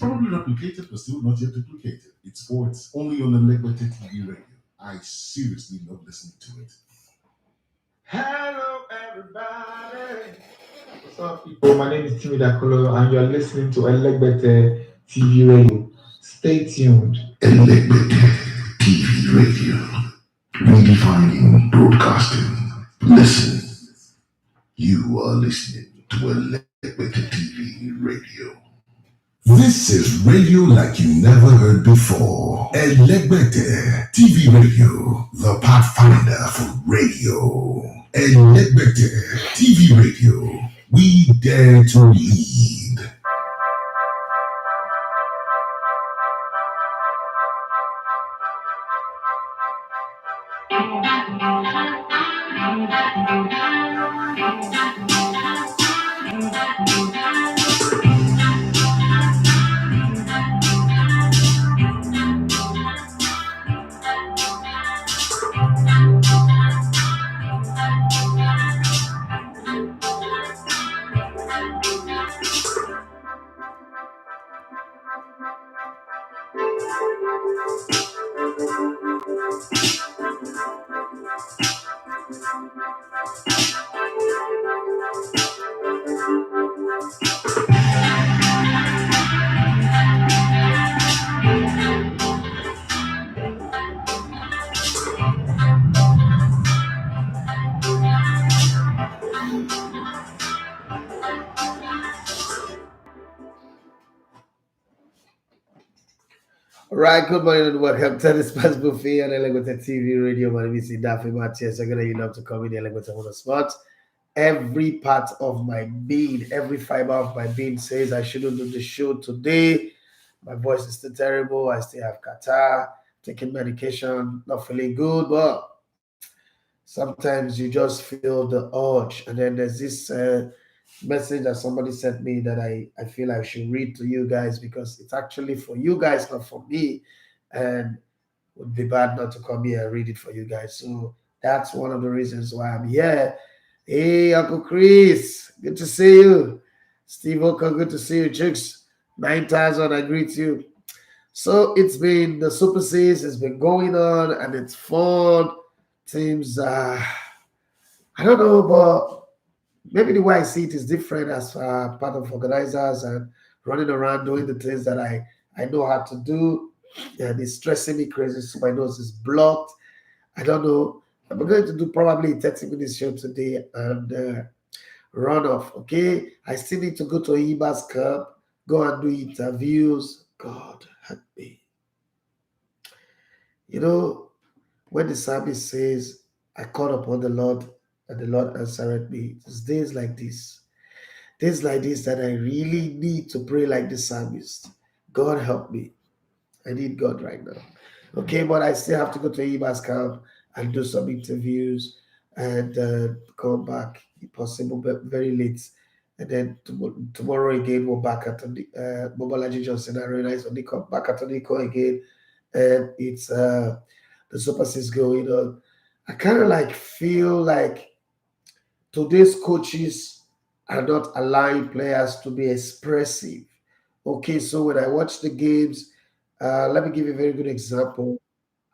probably replicated, but still not yet duplicated. It's sports only on the Legbete TV radio. I seriously love listening to it. Hello, everybody. What's up, people? My name is Timmy Dakolo, and you're listening to Elegbete TV Radio. Stay tuned. Elegbete TV Radio. Redefining broadcasting. Listen. You are listening to Elegbete TV Radio. This is radio like you never heard before. Elegbete TV Radio, the pathfinder for radio. Elegbete TV Radio, we dare to lead. Right, good morning and welcome to this Spurs Buffet on Elegbete TV Radio. My name is Daffy Matthias. I'm going to come in the Elegbete on the spot. Every part of my being, every fiber of my being says I shouldn't do the show today. My voice is still terrible. I still have catarrh, taking medication, not feeling good, but sometimes you just feel the urge. And then there's this message that somebody sent me that I feel I should read to you guys because it's actually for you guys, not for me. And it would be bad not to come here and read it for you guys. So that's one of the reasons why I'm here. Hey, Uncle Chris, good to see you. Steve Oka, good to see you. Chicks, 9,000, I greet you. So it's been the Super Series, it's been going on and it's fun. Teams, I don't know, but maybe the way I see it is different as part of organizers and running around doing the things that I know how to do. And it's stressing me crazy, so my nose is blocked. I don't know. I'm going to do probably a 30-minute show today and run off, okay? I still need to go to Ibas Cup, go and do interviews. God help me. You know, when the psalmist says, I called upon the Lord and the Lord answered me, it's days like this that I really need to pray like the psalmist. God help me. I need God right now. Okay, but I still have to go to Ibas Camp and do some interviews and come back, if possible, but very late. And then tomorrow again, we're back at the Mobolaji Johnson Arena. So they come back at Nico again. And it's the Super Six going on. I kind of like feel like today's coaches are not allowing players to be expressive. Okay, so when I watch the games, let me give you a very good example.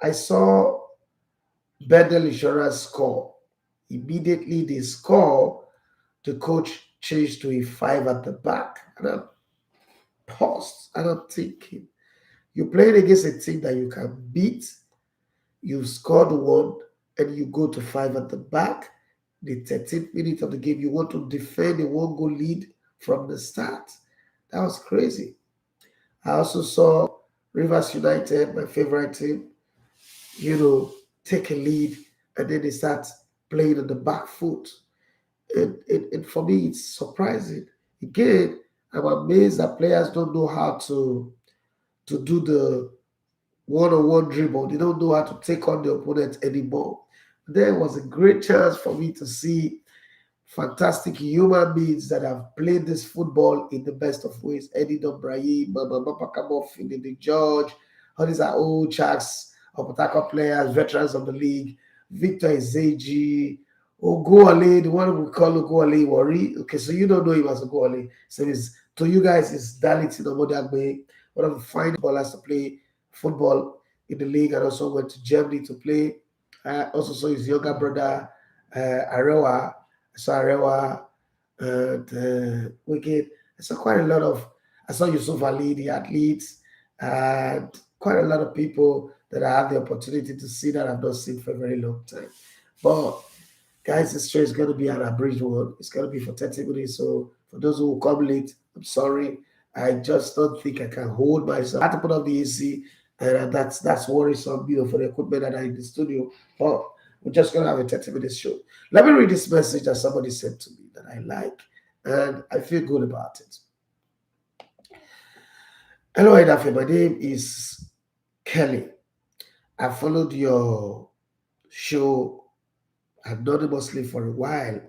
I saw Bedell Insurance score. Immediately they score, the coach changed to a 5 at the back. And I'm paused and I'm thinking, you're playing against a team that you can beat, you've scored one, and you go to 5 at the back. The 13th minute of the game, you want to defend a 1-goal lead from the start. That was crazy. I also saw Rivers United, my favorite team, take a lead and then they start playing on the back foot. And for me, it's surprising. Again, I'm amazed that players don't know how to do the one-on-one dribble. They don't know how to take on the opponent anymore. There was a great chance for me to see fantastic human beings that have played this football in the best of ways. Eddie Dobrayi, Pakamov, Finidi George, all these are old chaks, Opataka players, veterans of the league. Victor Ezeji, Ogoale, the one we call Ogoale Wari. Okay, so you don't know him as Ogoale. So he's to you guys is Dalit Nomodiagbe, one of the finest ballers to play football in the league, and also went to Germany to play. Also saw his younger brother, Arewa. I saw Arewa and Wicked. I saw quite a lot of, I saw Yusuf Ali, the athletes, and quite a lot of people that I have the opportunity to see that I've not seen for a very long time. But guys, this show is going to be an abridged one. It's going to be for 30 minutes. So for those who will come late, I'm sorry. I just don't think I can hold myself. I had to put up the AC, and that's worrisome, for the equipment that are in the studio. But we're just going to have a 30-minute show. Let me read this message that somebody sent to me that I like, and I feel good about it. Hello, Edafe. My name is Kelly. I followed your show anonymously for a while.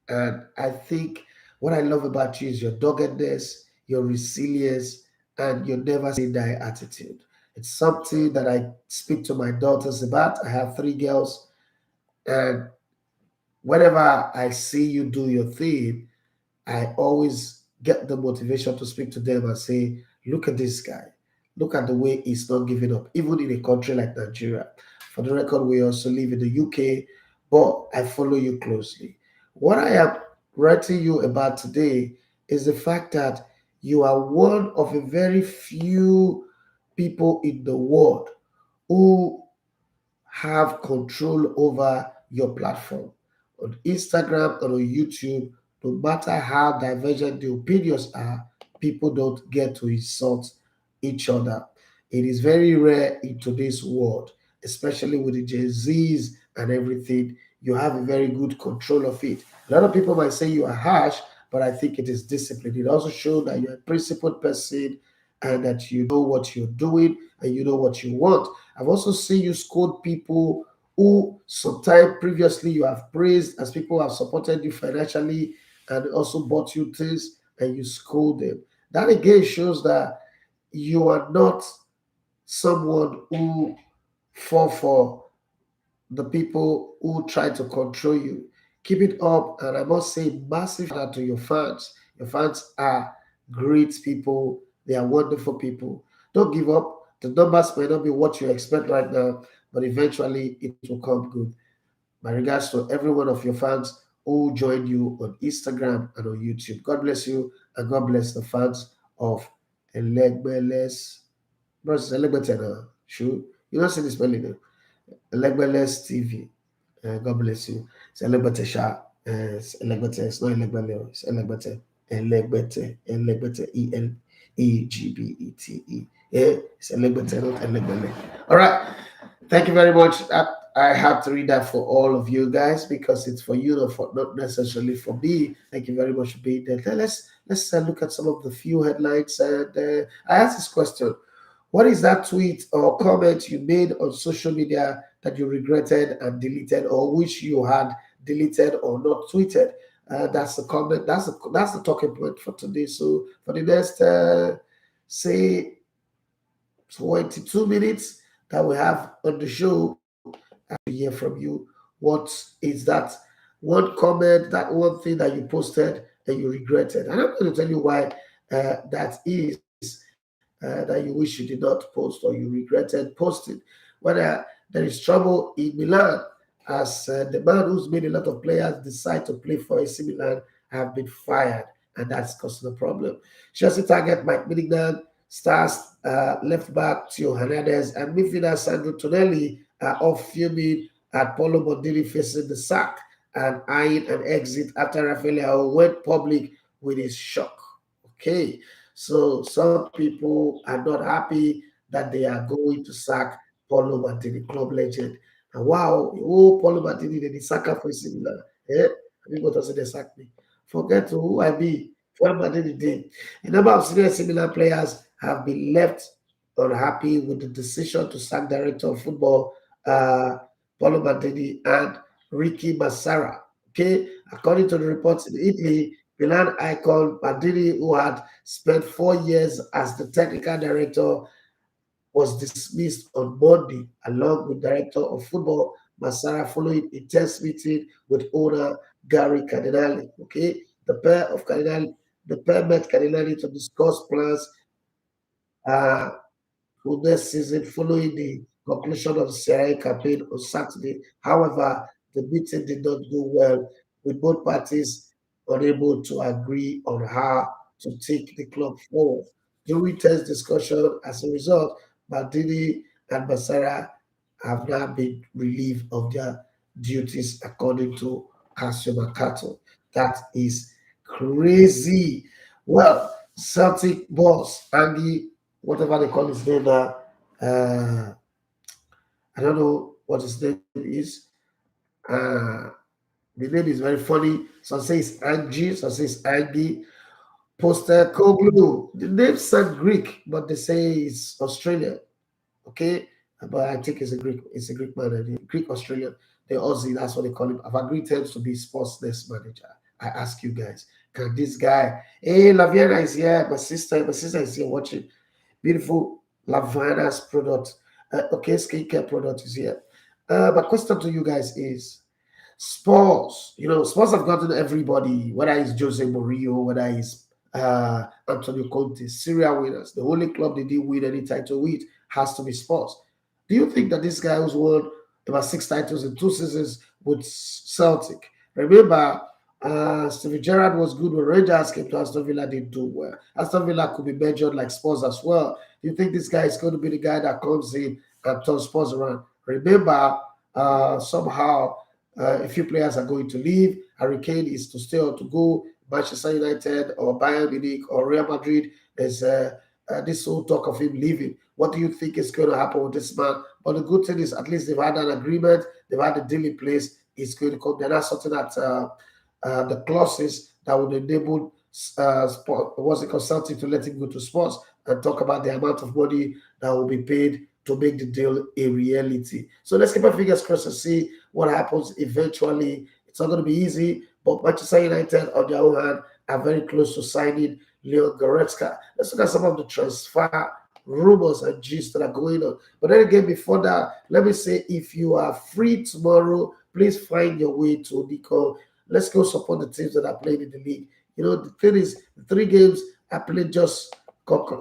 And I think what I love about you is your doggedness, your resilience, and your never say die attitude. It's something that I speak to my daughters about. I have three girls, and whenever I see you do your thing, I always get the motivation to speak to them and say, look at this guy. Look at the way he's not giving up, even in a country like Nigeria. For the record, we also live in the UK, but I follow you closely. What I am writing you about today is the fact that you are one of a very few people in the world who have control over your platform. On Instagram or on YouTube, no matter how divergent the opinions are, people don't get to insult each other. It is very rare in today's world, especially with the Gen Zs and everything. You have a very good control of it. A lot of people might say you are harsh, but I think it is discipline. It also shows that you're a principled person and that you know what you're doing and you know what you want. I've also seen you scold people who sometime previously you have praised as people who have supported you financially and also bought you things and you scold them. That again shows that you are not someone who fall for the people who try to control you. Keep it up, and I must say, massive shout out to your fans. Your fans are great people, they are wonderful people. Don't give up. The numbers may not be what you expect right now, but eventually it will come good. My regards to every one of your fans who joined you on Instagram and on YouTube. God bless you, and God bless the fans of Elegbeles. Bros, Elegbetena. Sure. You don't see this spelling. Elegbeles TV. God bless you. It's Elegbete Sha. It's Elegbete. It's not Elegbele. It's Elegbete. Elegbete. Elegbete. Egbete. Yeah, it's Elegbete, not Elegbele. All right. Thank you very much. I have to read that for all of you guys because it's for you, not necessarily for me. Thank you very much for being there. Let's look at some of the few headlines. And I asked this question: what is that tweet or comment you made on social media that you regretted and deleted, or which you had deleted or not tweeted? That's the comment. That's the talking point for today. So for the next say 22 minutes that we have on the show, I want to hear from you. What is that one comment, that one thing that you posted and you regretted? And I'm going to tell you why that is that you wish you did not post or you regretted posting. Whether there is trouble in Milan, as the man who's made a lot of players decide to play for AC Milan have been fired, and that's causing a problem. Chelsea target Mike Maignan, stars left back Theo Hernandez, and midfielder Sandro Tonali are off fuming at Paolo Maldini facing the sack and eyeing an exit after Rafael Leao went public with his shock. Okay, so some people are not happy that they are going to sack Paulo Maldini, club legend. And wow, oh, Paulo Maldini, they sack her for similar. Eh? People don't say they sack me. Forget who I be. What Maldini did. A number of similar players have been left unhappy with the decision to sack director of football, uh, Paolo Maldini and Ricky Massara. Okay, according to the reports in Italy, Milan icon Maldini, who had spent 4 years as the technical director, was dismissed on Monday, along with director of football Massara, following intense meeting with owner Gerry Cardinale. Okay, the pair of Cardinale the permit Cardinale to discuss plans uh, for next season following the conclusion of the Serie A campaign on Saturday. However, the meeting did not go well, with both parties unable to agree on how to take the club forward. During tense discussion, as a result, Maldini and Massara have now been relieved of their duties according to Calciomercato. That is crazy. Well, Celtic boss Andy, whatever they call his name now, I don't know what his name is. Uh, the name is very funny. Some say it's Angie, some say it's Andy. Poster Koglu. The name sound Greek, but they say it's Australian. Okay, but I think it's a Greek man, Greek Australian, the Aussie, that's what they call him. I've agreed terms to be sports desk manager. I ask you guys, can this guy, hey, Laviana is here, my sister is here watching. Beautiful Lavana's product. Okay, skincare product is here. My question to you guys is Spurs, Spurs have gotten everybody, whether it's Jose Mourinho, whether it's Antonio Conte, Syria winners. The only club they didn't win any title with has to be Spurs. Do you think that this guy who's won about 6 titles in 2 seasons with Celtic? Remember, Steven Gerrard was good when Rangers came to Aston Villa, didn't do well. Aston Villa could be measured like Spurs as well. Do you think this guy is going to be the guy that comes in and turns Spurs around? Remember, somehow a few players are going to leave. Harry Kane is to stay or to go. Manchester United or Bayern Munich or Real Madrid. There's this whole talk of him leaving. What do you think is going to happen with this man? But the good thing is, at least they've had an agreement. They've had a deal in place. It's going to come. They're not sorting out the clauses that would enable what's it called, Celtic to let him go to sports and talk about the amount of money that will be paid to make the deal a reality. So let's keep our fingers crossed and see what happens eventually. It's not going to be easy, but Manchester United, on their own hand, are very close to signing Leon Goretzka. Let's look at some of the transfer rumors and gist that are going on. But then again, before that, let me say, if you are free tomorrow, please find your way to Nico. Let's go support the teams that are playing in the league. The thing is, the 3 games are played just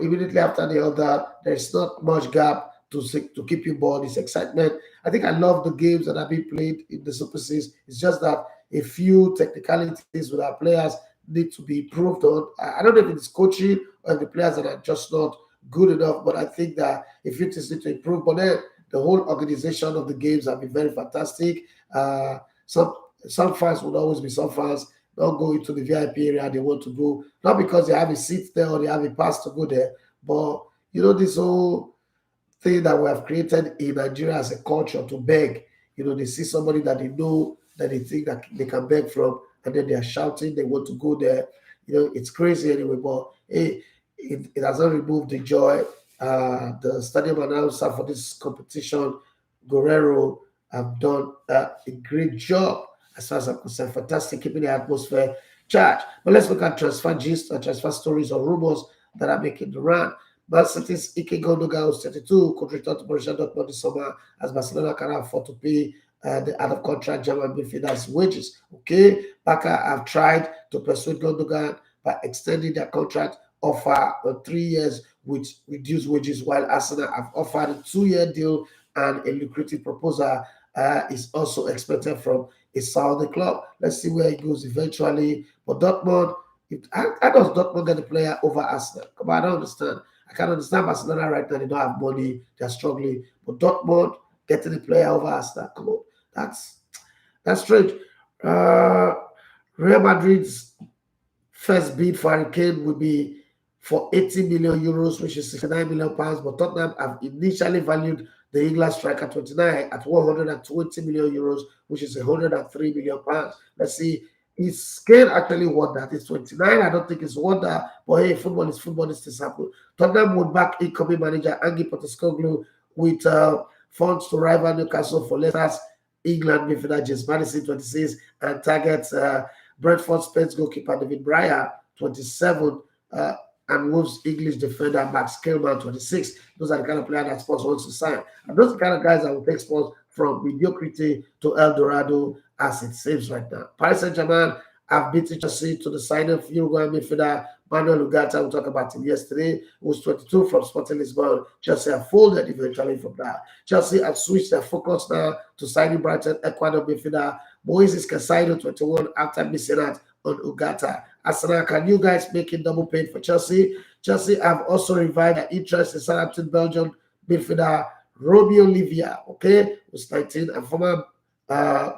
immediately after the other. There's not much gap to keep you bored. It's excitement. I think I love the games that have been played in the Super Series. It's just that a few technicalities with our players need to be improved on. I don't know if it's coaching or the players that are just not good enough, but I think that a few things need to improve. But then the whole organization of the games have been very fantastic. Some fans will always be some fans don't go into the VIP area they want to go, not because they have a seat there or they have a pass to go there, but this whole thing that we have created in Nigeria as a culture to beg. They see somebody that they know that they think that they can beg from, and then they are shouting, they want to go there. It's crazy anyway, but hey, it has not removed the joy. The stadium announcer for this competition, Guerrero, have done a great job as far as I'm concerned. Fantastic, keeping the atmosphere charged. But let's look at transfer gist and transfer stories or rumors that are making the round. Man City's Ike Gundogan, who's 32, could return to Borussia Dortmund this summer as Barcelona cannot afford to pay the out-of-contract German midfielder's wages. Okay, Barca have tried to persuade Gundogan by extending their contract offer on 3 years with reduced wages, while Arsenal have offered a 2-year deal, and a lucrative proposal is also expected from a Saudi club. Let's see where it goes eventually. But Dortmund, how does Dortmund get the player over Arsenal? Come on, I don't understand. I can't understand Barcelona right now. They don't have money. They're struggling. But Dortmund getting the player over Arsenal. Come on. That's strange. Uh, Real Madrid's first bid for Harry Kane would be for 80 million euros, which is 69 million pounds. But Tottenham have initially valued the England striker 29 at 120 million euros, which is 103 million pounds. Let's see. Is Kane actually worth that? It's 29. I don't think it's worth that. But hey, football is football. It's this happen. Tottenham would back incoming manager Ange Postecoglou with funds to rival Newcastle for Leicester's England midfielder James Maddison 26 and targets Brentford Spurs goalkeeper David Bryer 27 and Wolves English defender Max Kelman 26. Those are the kind of players that Spurs wants to sign. And those are the kind of guys that will take Spurs from mediocrity to El Dorado as it seems right now. Paris Saint-Germain have beaten Chelsea to the signing of Uruguayan midfielder Manuel Ugarte, we'll talk about him yesterday, who was 22 from Sporting Lisbon. Chelsea have folded eventually from that. Chelsea have switched their focus now to signing Brighton Ecuador midfielder Moises Caicedo, 21, after missing out on Ugarte. Arsenal, can you guys make it double paid for Chelsea? Chelsea have also revived their interest in Southampton Belgium midfielder Romeo Livia, okay, who's 19, and former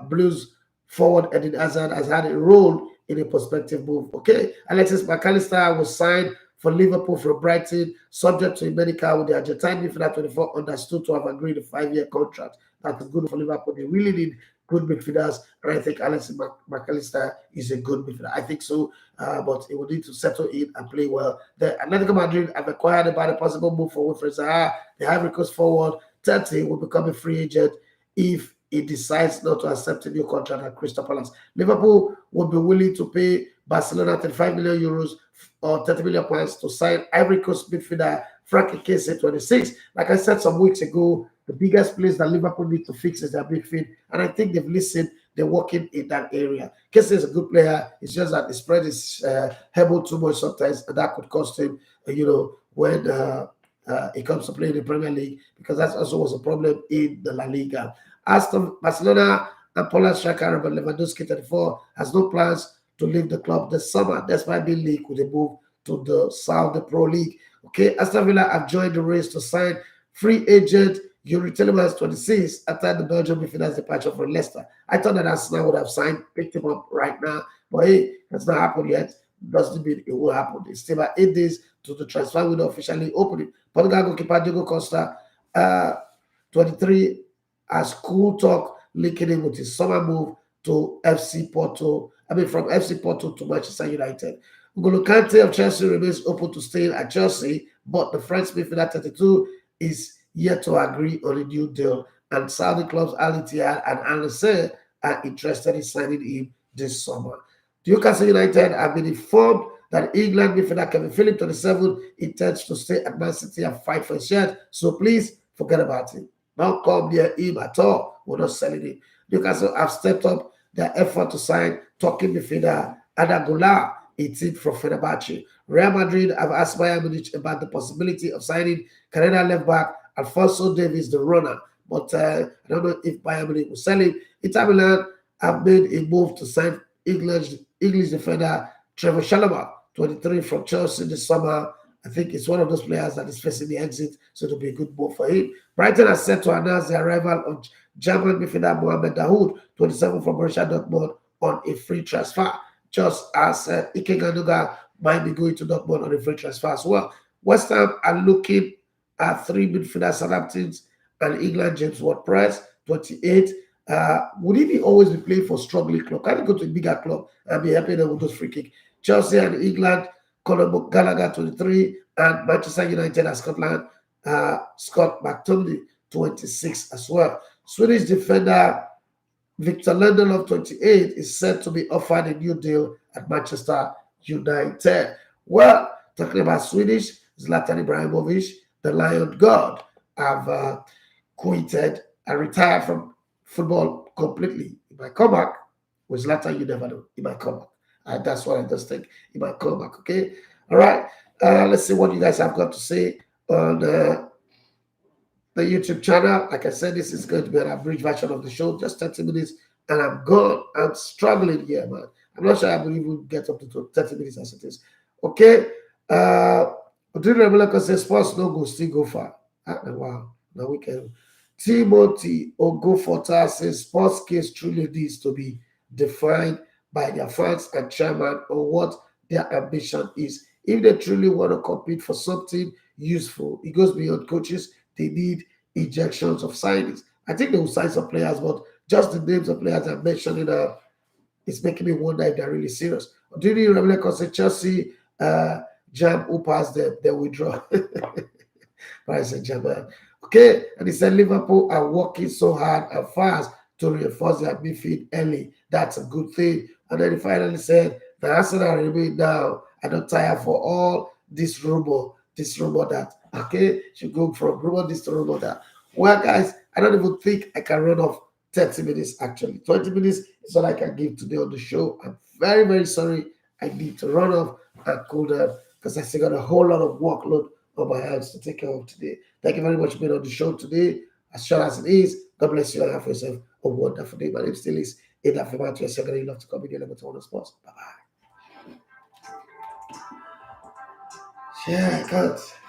Blues forward Eden Hazard has had a role in a prospective move. Okay, Alexis McAllister was signed for Liverpool from Brighton, subject to a medical with the Argentine midfielder 24 understood to have agreed a 5-year contract. That is good for Liverpool. They really need good midfielders, and I think Alexis McAllister is a good midfielder. I think so, but he will need to settle in and play well. The Atletico Madrid have acquired about a possible move for Wilfred Zaha. The Ivory Coast forward 30 will become a free agent if he decides not to accept a new contract at Crystal Palace. Liverpool would be willing to pay Barcelona 35 million euros or 30 million pounds to sign Ivory Coast midfielder Frankie Kessie, 26. Like I said some weeks ago, the biggest place that Liverpool need to fix is their midfield, and I think they've listened. They're working in that area. Kessie is a good player. It's just that the spread is held too much sometimes, and that could cost him, when it comes to playing in the Premier League, because that also was a problem in the La Liga. Aston Barcelona and Poland striker Robert Lewandowski, 34, has no plans to leave the club this summer, despite being linked with a move to the Saudi Pro League. Okay, Aston Villa have joined the race to sign free agent Yuri Tillemans, 26, after the Belgian midfielder's departure from Leicester. I thought that Arsenal would have picked him up right now, but hey, that's not happened yet. Doesn't mean it will happen. It's still about 8 days to the transfer window officially opening. Portugal goalkeeper Diego Costa, 23, has cool talk linking him with his summer move to FC Porto. From FC Porto to Manchester United. N'Golo Kante of Chelsea remains open to staying at Chelsea, but the French midfielder 32 is yet to agree on a new deal, and Saudi clubs Al Ittihad and Al Nassr are interested in signing him this summer. Newcastle United have been informed that England midfielder Kevin Phillips, 27, intends to stay at Man City and fight for his shirt, so please forget about him. Don't come near him at all. We're not selling him. Newcastle have stepped up their effort to sign Turkey midfielder Ada Güler, 18, from Fenerbahce. Real Madrid have asked Bayern Munich about the possibility of signing Canadian left back Alphonso Davies, the runner, but I don't know if Bayern Munich will sell him. Inter Milan have made a move to sign English defender Trevor Chalobah, 23, from Chelsea this summer. I think it's one of those players that is facing the exit, so it'll be a good move for him. Brighton has set to announce the arrival of German midfielder Mohamed Dahoud, 27, from Borussia Dortmund, on a free transfer, just as Ike Ganuga might be going to Dortmund on a free transfer as well. West Ham are looking at 3 midfielders, Southampton and England, James Ward-Prowse, 28. Would he always be playing for struggling club? Can he go to a bigger club and be helping them with those free kicks? Chelsea and England, Conor Gallagher, 23, and Manchester United and Scotland, Scott McTominay, 26 as well. Swedish defender Victor Lindelof, 28, is set to be offered a new deal at Manchester United. Well, talking about Swedish, Zlatan Ibrahimovic, the Lion God, have quitted and retired from football completely. He might come back. With Zlatan, you never know. He might come back. That's what I just think. He might come back, okay? All right. Let's see what you guys have got to say on the YouTube channel. Like I said, this is going to be an abridged version of the show, just 30 minutes, and I'm gone. I'm struggling here, man. I'm not sure I will even get up to 30 minutes as it is. Okay. Odile says Spurs no go, still go far. Wow. Now we can. Timothy Ogofota says Spurs case truly needs to be defined by their fans and chairman on what their ambition is. If they truly want to compete for something useful, it goes beyond coaches. They need injections of signings. I think they will sign some players, but just the names of players I'm mentioning, it's making me wonder if they're really serious. Do you remember Chelsea jam who passed them, they withdraw? Paris Saint-Germain. Okay, and he said Liverpool are working so hard and fast to reinforce their midfield early. That's a good thing. And then he finally said, the Arsenal remain now. I don't tire for all this rumor that, okay, should go from rumor this to rumor that. Well, guys, I don't even think I can run off 30 minutes actually. 20 minutes is all I can give today on the show. I'm very, very sorry. I need to run off and cool down because I still got a whole lot of workload on my hands to take care of today. Thank you very much for being on the show today. As short as it is, God bless you and have yourself a wonderful day. My name still is Ada Fimantu. You're going to love to come in here and on the sports. Bye bye. Yeah, I can't.